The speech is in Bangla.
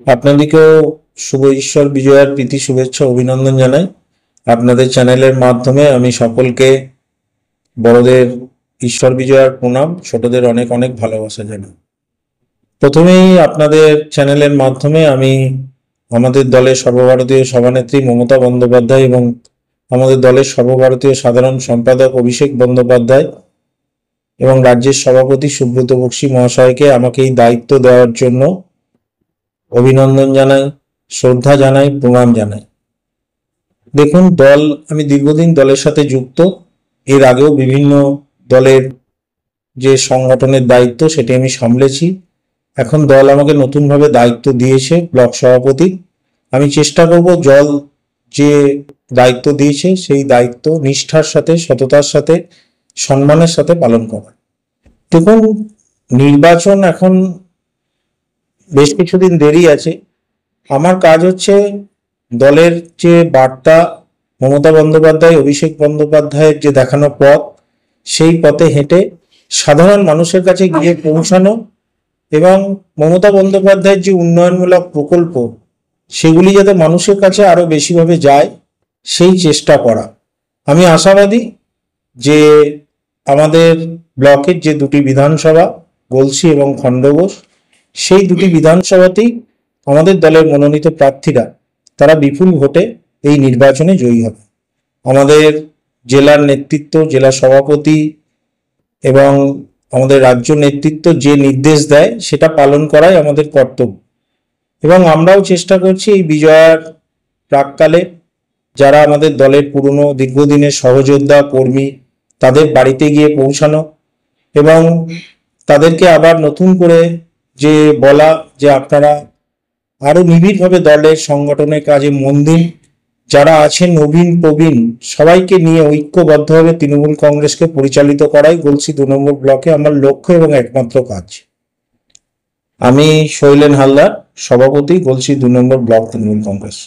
আপনাদেরকেও শুভ ঈশ্বর বিজয়ার প্রীতি শুভেচ্ছা অভিনন্দন জানাই। আপনাদের চ্যানেলের মাধ্যমে আমি সকলকে বড়দের ঈশ্বর বিজয়ার প্রণাম, ছোটদের অনেক অনেক ভালোবাসা জানাই। প্রথমেই আপনাদের চ্যানেলের মাধ্যমে আমি আমাদের দলের সর্বভারতীয় সভানেত্রী মমতা বন্দ্যোপাধ্যায় এবং আমাদের দলের সর্বভারতীয় সাধারণ সম্পাদক অভিষেক বন্দ্যোপাধ্যায় এবং রাজ্যের সভাপতি সুব্রত বক্সী মহাশয়কে আমাকে এই দায়িত্ব দেওয়ার জন্য অভিনন্দন জানাই, শ্রদ্ধা জানাই, প্রণাম জানাই। দেখুন, আমি দীর্ঘদিন দলের সাথে যুক্ত। এর আগেও বিভিন্ন দলের যে সংগঠনের দায়িত্ব সেটি আমি সামলেছি। এখন দল আমাকে নতুনভাবে দায়িত্ব দিয়েছে ব্লক সভাপতি। আমি চেষ্টা করব যে দায়িত্ব দিয়েছে সেই দায়িত্ব নিষ্ঠার সাথে, সততার সাথে, সম্মানের সাথে পালন করা। দেখুন, নির্বাচন এখন বেশ কিছুদিন দেরি আছে। আমার কাজ হচ্ছে দলের যে বার্তা মমতা বন্দ্যোপাধ্যায়, অভিষেক বন্দ্যোপাধ্যায়ের যে দেখানো পথ, সেই পথে হেঁটে সাধারণ মানুষের কাছে গিয়ে পৌঁছানো এবং মমতা বন্দ্যোপাধ্যায়ের যে উন্নয়নমূলক প্রকল্প সেগুলি যাতে মানুষের কাছে আরো বেশিভাবে যায় সেই চেষ্টা করা। আমি আশাবাদী যে আমাদের ব্লকের যে দুটি বিধানসভা, গলসি এবং খণ্ডঘোষ, সেই দুটি বিধানসভাতেই আমাদের দলের মনোনীত প্রার্থীরা তারা বিপুল ভোটে এই নির্বাচনে জয়ী হবে। আমাদের জেলার নেতৃত্ব, জেলা সভাপতি এবং আমাদের রাজ্য নেতৃত্ব যে নির্দেশ দেয় সেটা পালন করাই আমাদের কর্তব্য এবং আমরাও চেষ্টা করছি এই বিজয়ার প্রাককালে যারা আমাদের দলের পুরনো দীর্ঘদিনের সহযোদ্ধা কর্মী তাদের বাড়িতে গিয়ে পৌঁছানো এবং তাদেরকে আবার নতুন করে যে বলা যে আপনারা আরো নিবিড়ভাবে দলের সংগঠনের কাজে মন দিন। যারা আছেন নবীন প্রবীণ সবাইকে নিয়ে ঐক্যবদ্ধভাবে তৃণমূল কংগ্রেসকে পরিচালিত করাই গলসি 2 নম্বর ব্লকে আমার লক্ষ্য এবং একমাত্র কাজ। আমি শৈলেন হালদার, সভাপতি, গলসি 2 নম্বর ব্লক তৃণমূল কংগ্রেস।